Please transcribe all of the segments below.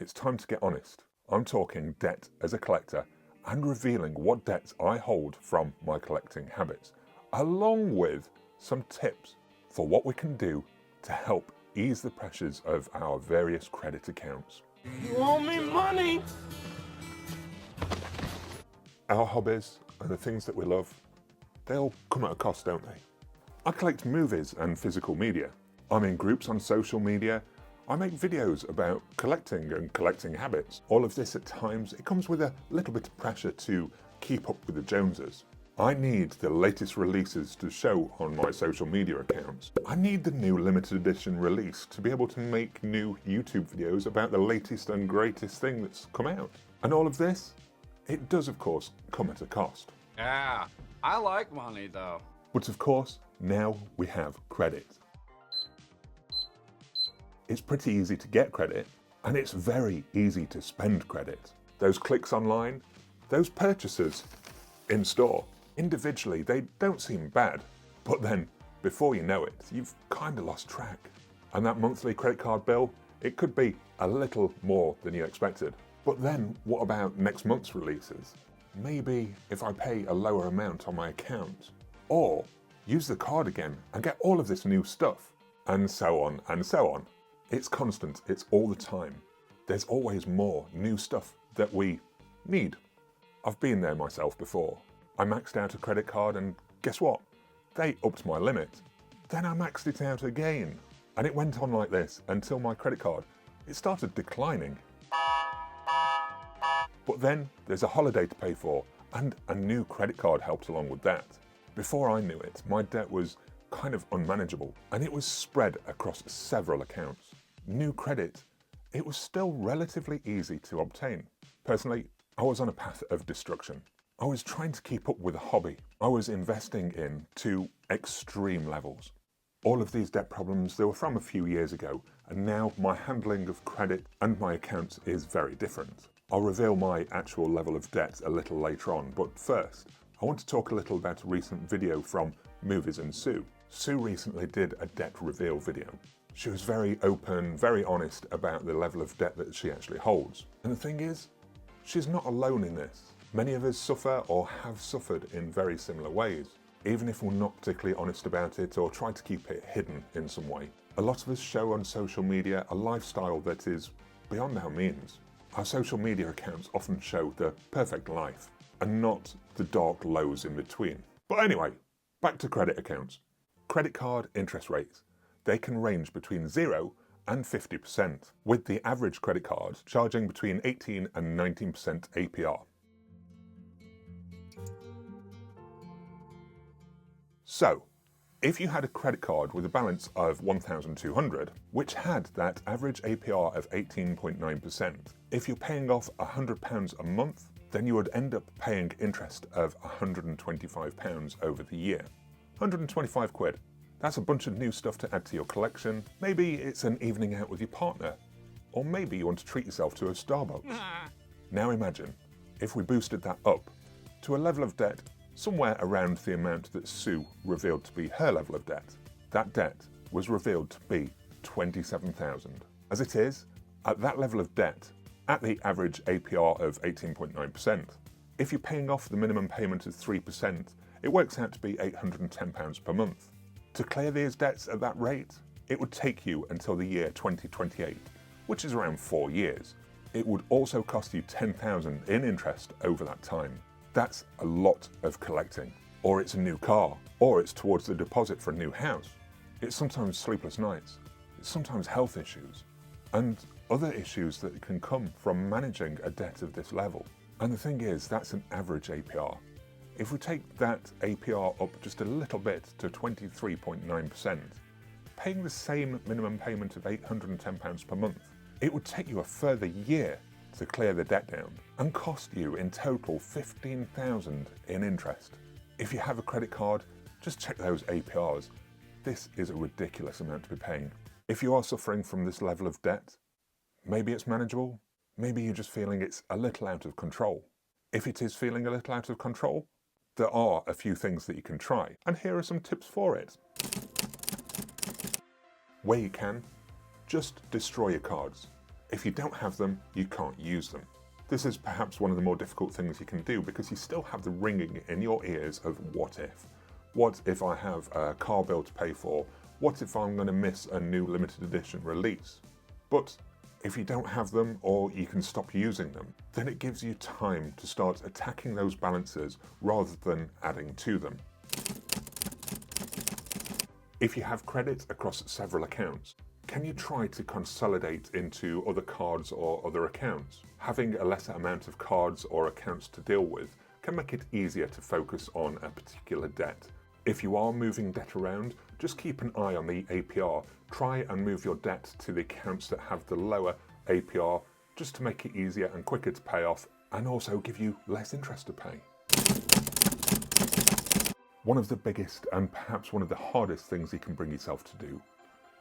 It's time to get honest. I'm talking debt as a collector and revealing what debts I hold from my collecting habits, along with some tips for what we can do to help ease the pressures of our various credit accounts. You owe me money! Our hobbies and the things that we love, they all come at a cost, don't they? I collect movies and physical media. I'm in groups on social media. I make videos about collecting and collecting habits. All of this at times, it comes with a little bit of pressure to keep up with the Joneses. I need the latest releases to show on my social media accounts. I need the new limited edition release to be able to make new YouTube videos about the latest and greatest thing that's come out. And all of this, it does of course come at a cost. Yeah, I like money though. But of course, now we have credit. It's pretty easy to get credit, and it's very easy to spend credit. Those clicks online, those purchases in store, individually they don't seem bad, but then before you know it, you've kind of lost track. And that monthly credit card bill, it could be a little more than you expected. But then what about next month's releases? Maybe if I pay a lower amount on my account, or use the card again and get all of this new stuff, and so on and so on. It's constant, it's all the time. There's always more new stuff that we need. I've been there myself before. I maxed out a credit card and guess what? They upped my limit. Then I maxed it out again. And it went on like this until my credit card, it started declining. But then there's a holiday to pay for and a new credit card helped along with that. Before I knew it, my debt was kind of unmanageable and it was spread across several accounts. New credit, it was still relatively easy to obtain. Personally, I was on a path of destruction. I was trying to keep up with a hobby. I was investing in to extreme levels. All of these debt problems, they were from a few years ago, and now my handling of credit and my accounts is very different. I'll reveal my actual level of debt a little later on, but first, I want to talk a little about a recent video from Movies and Sue. Sue recently did a debt reveal video. She was very open, very honest about the level of debt that she actually holds. And the thing is, she's not alone in this. Many of us suffer or have suffered in very similar ways, even if we're not particularly honest about it or try to keep it hidden in some way. A lot of us show on social media a lifestyle that is beyond our means. Our social media accounts often show the perfect life and not the dark lows in between. But anyway, back to credit accounts. Credit card interest rates, they can range between 0 and 50%, with the average credit card charging between 18 and 19% APR. So, if you had a credit card with a balance of $1,200, which had that average APR of 18.9%, if you're paying off £100 a month, then you would end up paying interest of £125 over the year. 125 quid. That's a bunch of new stuff to add to your collection. Maybe it's an evening out with your partner. Or maybe you want to treat yourself to a Starbucks. Now imagine if we boosted that up to a level of debt somewhere around the amount that Sue revealed to be her level of debt. That debt was revealed to be $27,000. As it is, at that level of debt, at the average APR of 18.9%, if you're paying off the minimum payment of 3%, it works out to be £810 per month. To clear these debts at that rate, it would take you until the year 2028, which is around 4 years. It would also cost you $10,000 in interest over that time. That's a lot of collecting. Or it's a new car, or it's towards the deposit for a new house. It's sometimes sleepless nights, it's sometimes health issues, and other issues that can come from managing a debt of this level. And the thing is, that's an average APR. If we take that APR up just a little bit to 23.9%, paying the same minimum payment of £810 per month, it would take you a further year to clear the debt down and cost you in total $15,000 in interest. If you have a credit card, just check those APRs. This is a ridiculous amount to be paying. If you are suffering from this level of debt, maybe it's manageable, maybe you're just feeling it's a little out of control. If it is feeling a little out of control, there are a few things that you can try, and here are some tips for it. Where you can, just destroy your cards. If you don't have them, you can't use them. This is perhaps one of the more difficult things you can do because you still have the ringing in your ears of what if. What if I have a car bill to pay for? What if I'm going to miss a new limited edition release? But if you don't have them or you can stop using them, then it gives you time to start attacking those balances rather than adding to them. If you have credit across several accounts, can you try to consolidate into other cards or other accounts? Having a lesser amount of cards or accounts to deal with can make it easier to focus on a particular debt. If you are moving debt around, just keep an eye on the APR. Try and move your debt to the accounts that have the lower APR just to make it easier and quicker to pay off and also give you less interest to pay. One of the biggest and perhaps one of the hardest things you can bring yourself to do: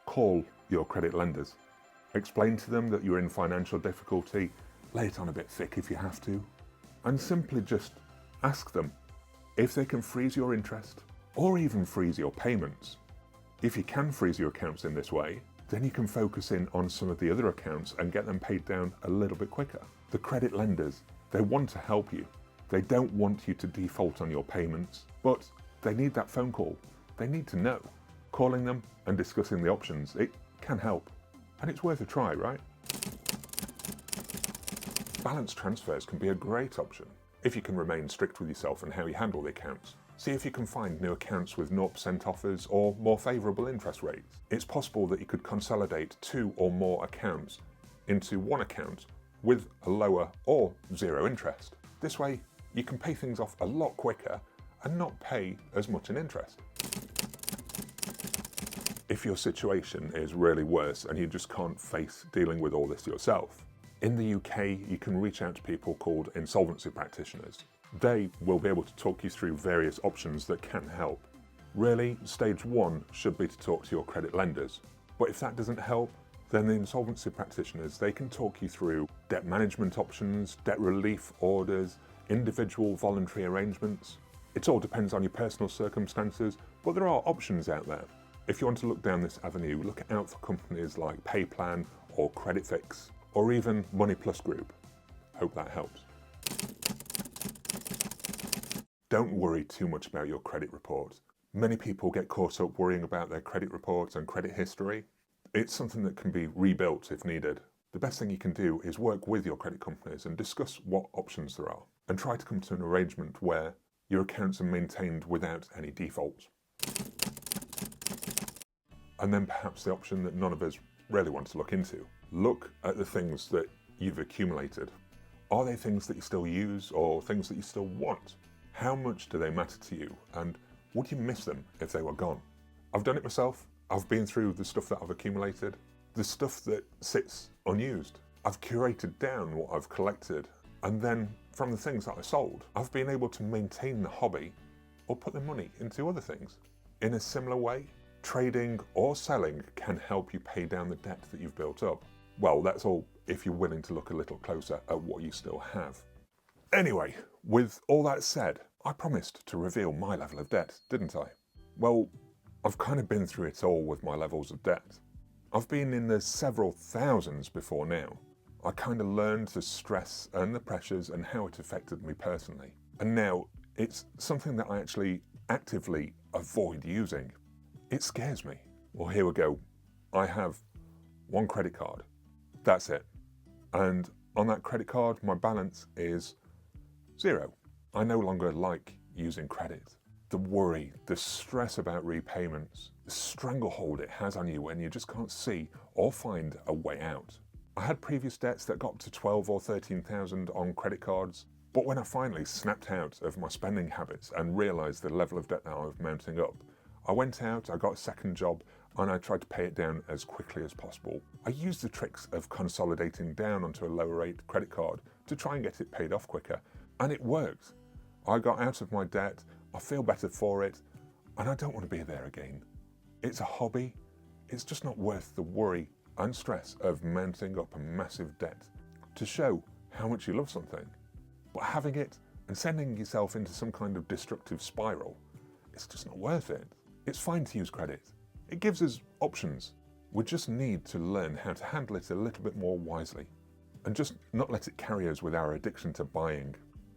call your credit lenders. Explain to them that you're in financial difficulty, lay it on a bit thick if you have to, and simply just ask them if they can freeze your interest or even freeze your payments. If you can freeze your accounts in this way, then you can focus in on some of the other accounts and get them paid down a little bit quicker. The credit lenders, they want to help you. They don't want you to default on your payments, but they need that phone call. They need to know. Calling them and discussing the options, it can help. And it's worth a try, right? Balance transfers can be a great option if you can remain strict with yourself and how you handle the accounts. See if you can find new accounts with 0% offers or more favourable interest rates. It's possible that you could consolidate 2 or more accounts into one account with a lower or zero interest. This way, you can pay things off a lot quicker and not pay as much in interest. If your situation is really worse and you just can't face dealing with all this yourself, in the UK you can reach out to people called insolvency practitioners. They will be able to talk you through various options that can help. Really, stage 1 should be to talk to your credit lenders. But if that doesn't help, then the insolvency practitioners, they can talk you through debt management options, debt relief orders, individual voluntary arrangements. It all depends on your personal circumstances, but there are options out there. If you want to look down this avenue, look out for companies like PayPlan or CreditFix, or even Money Plus Group. Hope that helps. Don't worry too much about your credit report. Many people get caught up worrying about their credit reports and credit history. It's something that can be rebuilt if needed. The best thing you can do is work with your credit companies and discuss what options there are, and try to come to an arrangement where your accounts are maintained without any defaults. And then perhaps the option that none of us really want to look into. Look at the things that you've accumulated. Are they things that you still use or things that you still want? How much do they matter to you, and would you miss them if they were gone? I've done it myself. I've been through the stuff that I've accumulated, the stuff that sits unused. I've curated down what I've collected, and then from the things that I sold, I've been able to maintain the hobby or put the money into other things. In a similar way, trading or selling can help you pay down the debt that you've built up. Well, that's all if you're willing to look a little closer at what you still have. Anyway, with all that said, I promised to reveal my level of debt, didn't I? Well, I've kind of been through it all with my levels of debt. I've been in the several thousands before now. I kind of learned the stress and the pressures and how it affected me personally. And now it's something that I actually actively avoid using. It scares me. Well, here we go. I have one credit card. That's it. And on that credit card, my balance is 0. I no longer like using credit. The worry, the stress about repayments, the stranglehold it has on you when you just can't see or find a way out. I had previous debts that got to 12 or 13,000 on credit cards, but when I finally snapped out of my spending habits and realised the level of debt that I was mounting up, I went out, I got a second job, and I tried to pay it down as quickly as possible. I used the tricks of consolidating down onto a lower rate credit card to try and get it paid off quicker, and it worked. I got out of my debt, I feel better for it, and I don't want to be there again. It's a hobby. It's just not worth the worry and stress of mounting up a massive debt to show how much you love something. But having it and sending yourself into some kind of destructive spiral, it's just not worth it. It's fine to use credit. It gives us options. We just need to learn how to handle it a little bit more wisely, and just not let it carry us with our addiction to buying.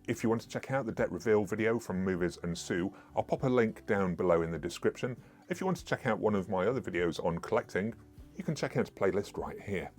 If you want to check out the debt reveal video from Movies and Sue, I'll pop a link down below in the description. If you want to check out one of my other videos on collecting, you can check out a playlist right here.